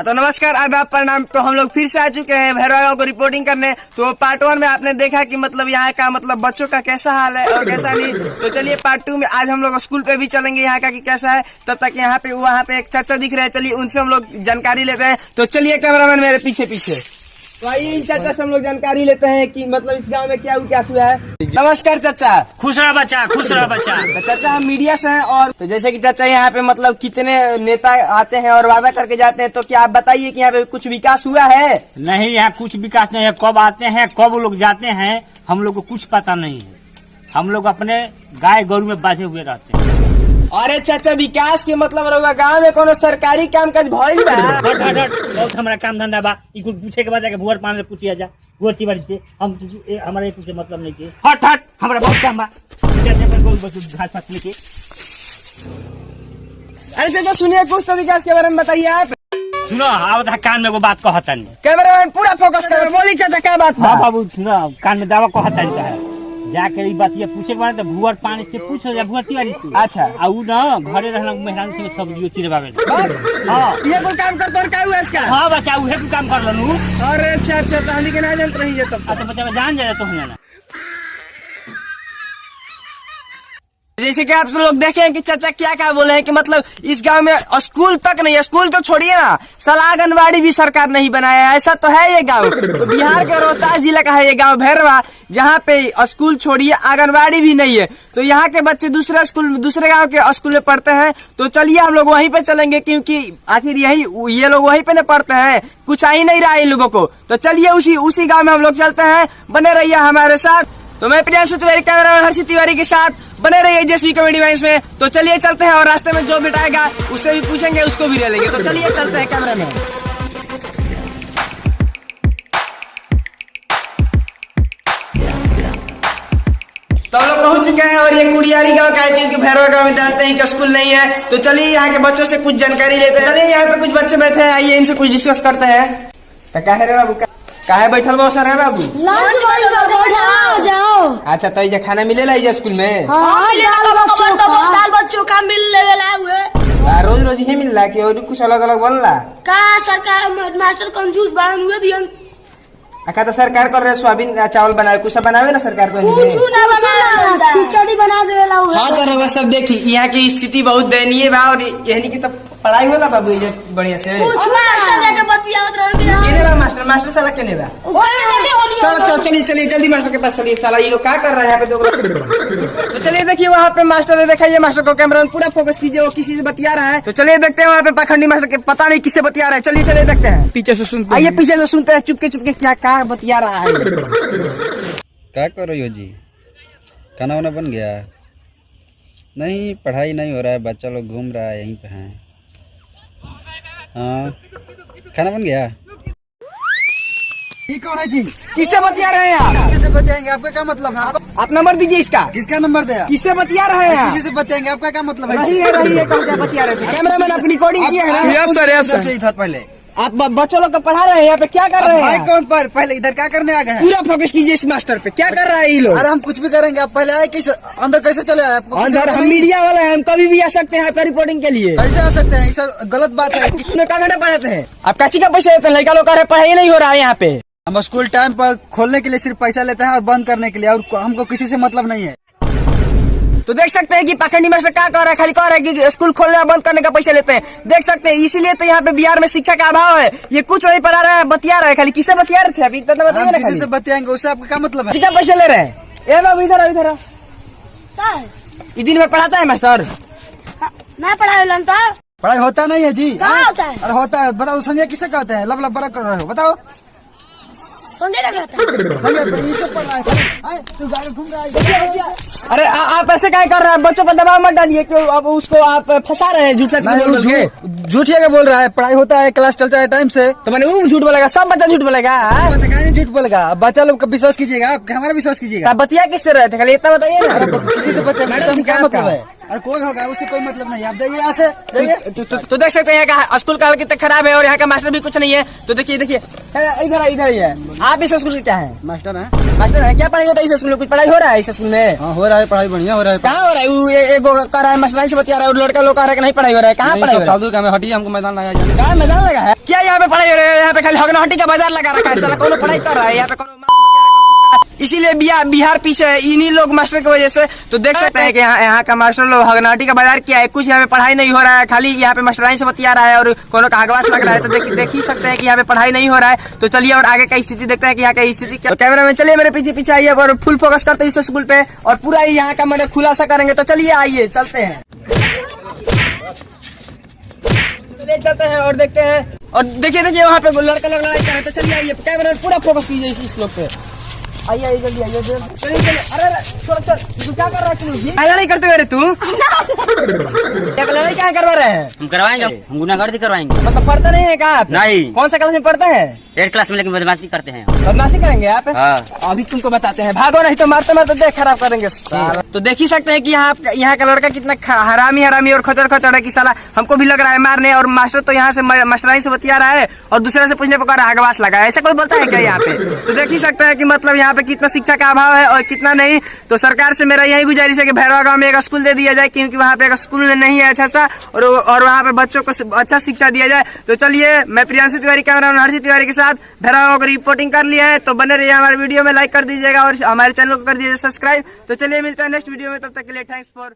तो नमस्कार, आदाब, प्रणाम। तो हम लोग फिर से आ चुके हैं भैरवा गाँव को रिपोर्टिंग करने। तो पार्ट 1 में आपने देखा कि मतलब यहाँ का मतलब बच्चों का कैसा हाल है और कैसा नहीं। तो चलिए पार्ट 2 में आज हम लोग स्कूल पे भी चलेंगे यहाँ का कि कैसा है। तब तक यहाँ पे वहाँ पे एक चाचा दिख रहे हैं, चलिए उनसे हम लोग जानकारी लेते हैं। तो चलिए कैमरामैन मेरे पीछे पीछे, तो आइए इन चाचा से हम लोग जानकारी लेते हैं कि मतलब इस गांव में क्या हुआ है। नमस्कार चाचा। खुश रहा बच्चा, खुश रहा बच्चा। तो चाचा हम मीडिया से हैं और तो जैसे कि चाचा यहाँ पे मतलब कितने नेता आते हैं और वादा करके जाते हैं, तो क्या आप बताइए कि यहाँ पे कुछ विकास हुआ है? नहीं, यहाँ कुछ विकास नहीं है। कब आते हैं कब लोग जाते हैं हम लोग को कुछ पता नहीं है। हम लोग अपने गाय गोरु में बांधे हुए रहते हैं। अरे चाचा विकास के मतलब रहुआ गाँव में कोनो सरकारी काम काज भइल बा? बहुत हमारा काम धंधा बा। कुछ पूछे के बाद जाके भुअर पान पूछिया जा भुअर तिवारी से। हम हमारे कुछ मतलब नहीं के। हट हट, हमारा बहुत काम बा। घास पात लेके। अरे चाचा सुनिए, कुछ तो विकास के बारे में बताइए आप। सुनो, आओ कान में वो बात कहता नहीं। कैमरामैन पूरा फोकस करो, बोली चाचा क्या बात बा? हाँ बाबू सुनो, कान में दावा कहता है। जाके ये बात ये पूछे के बाद तो भुअर पानी से पूछ जा भुअर तिवारी से। अच्छा, आउ ना घरे रहना मेहरान से सब्जी चिरवावे। हाँ ये कोई काम करते और क्या हुआ इसका? हाँ बच्चा उहे भी काम कर लनू। अरे अच्छा अच्छा, तो हम के ना जानते रही है तब। अच्छा बच्चा जान जाए तो जाना। जैसे कि आप लोग देखे हैं कि चाचा क्या क्या बोले हैं कि मतलब इस गांव में स्कूल तक नहीं है। स्कूल तो छोड़िए ना, साला आंगनबाड़ी भी सरकार नहीं बनाया है। ऐसा तो है ये गांव। तो बिहार के रोहतास जिला का है ये गांव भैरवा, जहाँ पे स्कूल छोड़िए आंगनबाड़ी भी नहीं है। तो यहाँ के बच्चे दूसरे गांव के स्कूल में पढ़ते हैं। तो चलिए हम लोग वहीं पे चलेंगे, क्योंकि आखिर ये लोग वहीं पे न पढ़ते हैं। कुछ आ ही नहीं रहा है इन लोगों को। तो चलिए उसी गाँव में हम लोग चलते हैं। बने रहिए हमारे साथ। तो मैं प्रियांशु तिवारी, कैमरामैन हर्षित तिवारी के साथ बने रहिए जेएसवी कॉमेडी वाइन्स में। तो चलिए चलते हैं और रास्ते में जो बिठाएगा उससे भी पूछेंगे, उसको भी ले लेंगे। तो चलिए चलते हैं कैमरामैन। तो हम लोग पहुंच चुके हैं और ये कुड़ियारी गांव का है, क्योंकि भैरवा गांव में जानते हैं कि स्कूल नहीं है। तो चलिए यहाँ के बच्चों से कुछ जानकारी लेते हैं। चलिए यहाँ पे कुछ बच्चे बैठे हैं, आइए इनसे कुछ डिस्कस करते हैं। काहे रे बाबू, काहे बैठल बा सर है बाबू? जाओ। अच्छा, तो ये खाना मिलेला इस स्कूल में? दाल बच्चों का मिल लेवल हुए। रोज रोज ही मिल रहा कि और कुछ अलग अलग बन रहा? का सरकार मास्टर कंजूस बन हुए दियन। अच्छा, तो सरकार कर रहे सोयाबीन चावल बनावे, कुछ बनावे ना सरकार तो खिचड़ी बना देवेला हुए। हाँ तो रउआ सब देखी यहाँ की स्थिति बहुत दयनीय बा। और यही की तो पढ़ाई होला बाबू ये बढ़िया से। मास्टर साला केने बा? चलो चलिए जल्दी मास्टर के पास चलिए। साला ये लोग क्या कर रहा है यहाँ पे? तो चलिए देखिए वहाँ पे मास्टर है, दिखाइए मास्टर को। कैमरा में पूरा फोकस कीजिए, वो किसी से बतिया रहा है। तो चलिए देखते हैं वहाँ पे पाखंडी मास्टर के, पता नहीं किससे बतिया रहा है। चलिए देखते हैं, पीछे से सुनते हैं। आइए पीछे से सुनते हैं चुपके क्या बतिया रहा है। क्या कर रही हो जी? खाना वाना बन गया? नहीं, पढ़ाई नहीं हो रहा है, बच्चा लोग घूम रहा है, यहीं पे हैं। हाँ, खाना बन गया? ये कौन है जी? किससे बतिया रहे हैं आप? किसी से बतियाएंगे, आपका क्या मतलब है? आप नंबर दीजिए इसका। किसका नंबर दे? किससे बतिया रहे हैं? किसी से बतियाएंगे, आपका क्या मतलब है? रही है कौन क्या बतिया रहे थे? कैमरामैन आप रिकॉर्डिंग किया है? Yes sir. पहले आप बच्चों लोग को पढ़ा रहे हैं, यहाँ पे क्या कर रहे हैं? कौन पर पहले इधर क्या करने आ गए हैं? पूरा फोकस कीजिए इस मास्टर पे, क्या कर रहा है ये लोग? अरे हम कुछ भी करेंगे, आप पहले आए कैसे अंदर कैसे चले आए? आपको अंदर हम मीडिया वाले हैं, हम कभी भी आ सकते हैं आपका रिपोर्टिंग के लिए। कैसे आ सकते हैं? सर गलत बात है। क्या घंटे पढ़ाते हैं आप? काची का पैसा देते हैं? लड़का लोग का पढ़ाई नहीं हो रहा है यहाँ पे। हम स्कूल टाइम पर खोलने के लिए सिर्फ पैसा लेते हैं और बंद करने के लिए, और हमको किसी से मतलब नहीं है। तो देख सकते हैं कि पाखंडी मास्टर क्या कह रहा है, खाली कह रहा है कि स्कूल खोलने और बंद करने का पैसा लेते हैं। देख सकते हैं, इसीलिए तो यहाँ पे बिहार में शिक्षा का अभाव है। ये कुछ नहीं पढ़ा रहा है, बतिया रहा है। खाली किससे बतिया रहे थे अभी तो बताइए ना। किसी से बतियाएंगे, उससे आपका क्या मतलब है? कितना पैसे ले रहे हैं? ए बाबू इधर ये दिन में पढ़ाता है मास्टर? मैं पढ़ाई पढ़ाई होता नहीं है जी। कहाँ होता है? अरे होता है, बताओ। संजय किसे कहते हैं? लब बड़ा कर रहे हो, बताओ। संजय का कहता है? संजय ये सब पढ़ रहा है, तू गाड़ी घूम रहा है। अरे आप ऐसे क्या कर रहे हैं? बच्चों पर दबाव मत डालिए, क्यों अब उसको आप फंसा रहे हैं झूठ झूठिया बोल रहा है। पढ़ाई होता है, क्लास चलता है टाइम से। तो मैंने वो झूठ बोलेगा, सब बच्चा झूठ बोलेगा। झूठ बोलेगा? बच्चा लोग का विश्वास कीजिएगा, आप हमारा विश्वास कीजिएगा। बतिया किससे रहे थे? खाली इतना बताइए ना। किसी से बतिया क्या मतलब है? अरे कोई होगा, उससे कोई मतलब नहीं, आप जाइए यहाँ से, जाइए। तो देख सकते हैं यहाँ का स्कूल का हाल कितना खराब है और यहाँ का मास्टर भी कुछ नहीं है। तो देखिए देखिए इधर ही है। आप इस स्कूल के क्या है? मास्टर है। मास्टर है, क्या पढ़ाई होता है इस स्कूल में? कुछ पढ़ाई हो रहा है इस स्कूल में? हाँ हो रहा है, पढ़ाई बढ़िया हो रहा है। कहाँ हो रहा है? वो एक कह रहा है मास्टर से बतिया रहा है और लड़का लोग कह रहा है कि नहीं पढ़ाई हो रहा है। कहाँ पढ़ाई हो रहा है? फालतू का, हमें हटिए, हमको मैदान लगा। कहाँ मैदान लगा है? क्या यहाँ पे पढ़ाई हो रही है? यहाँ पे खाली हगनहट्टी का बाजार लगा रखा है। साला कौन पढ़ाई कर रहा है यहाँ पे? कौन माल से बतिया रहा है, कौन कुछ कर रहा है? इसीलिए बिहार पीछे है इन्हीं लोग मास्टर की वजह से। तो देख सकते हैं कि यहाँ का मास्टर लोग हगनहट्टी का बाजार किया है। कुछ यहाँ पे पढ़ाई नहीं हो रहा है, खाली यहाँ पे मास्टराइन से बतिया रहा है और कोनो का हगवास लग रहा है। तो देख ही सकते हैं कि यहाँ पे पढ़ाई नहीं हो रहा है। तो चलिए और आगे का स्थिति देखते हैं कि यहाँ की स्थिति क्या। तो कैमरा में चलिए मेरे पीछे आइए और फुल फोकस करते हैं इस स्कूल पे और पूरा यहाँ का मैंने खुलासा करेंगे। तो चलिए आइए चलते हैं, चलते हैं और देखते हैं। और देखिए वहाँ पे लड़का लोग लड़ाई कर रहे हैं। तो चलिए आइए, कैमरा में पूरा फोकस कीजिए इस लोग पे। आइए जल्दी आइए, चलिए। अरे छोड़ तू क्या कर रहा है? तू लड़ाई करते हुए तू क्या लड़ाई क्या करवा रहे हैं? हम करवाएंगे, हम गुनाहगारी करवाएंगे। मतलब पढ़ता नहीं है क्या आप? नहीं। कौन सा क्लास में पढ़ते हैं? 8 क्लास में, लेकिन बदमाशी करते हैं। बदमाशी करेंगे आप? हाँ। अभी तुमको बताते हैं, भागो नहीं तो मारते मारते देख खराब करेंगे साला। तो देख ही सकते हैं कि यहाँ का लड़का कितना हरामी और खचड़ है कि साला हमको भी लग रहा है मारने। और मास्टर तो यहाँ से मास्टराइन से बतिया रहा है और दूसरे से पूछने पर हगवास लगा है। ऐसा कोई बोलता है क्या यहाँ पे? तो देख ही सकते हैं कि मतलब यहाँ पे कितना शिक्षा का अभाव है और कितना नहीं। तो सरकार से मेरा यही गुजारिश है कि भैरवा गांव में एक स्कूल दे दिया जाए, क्योंकि वहाँ पे एक स्कूल नहीं है अच्छा सा और वहाँ पे बच्चों को अच्छा शिक्षा दिया जाए। तो चलिए, मैं प्रियांशु तिवारी, कैमरामैन हर्षित तिवारी के साथ भैरवा गांव को रिपोर्टिंग कर लिया है। तो बने रहिए हमारे वीडियो में, लाइक कर दीजिएगा और हमारे चैनल को कर दीजिए सब्सक्राइब। तो चलिए मिलते हैं नेक्स्ट वीडियो में, तब तक के लिए थैंक्स फॉर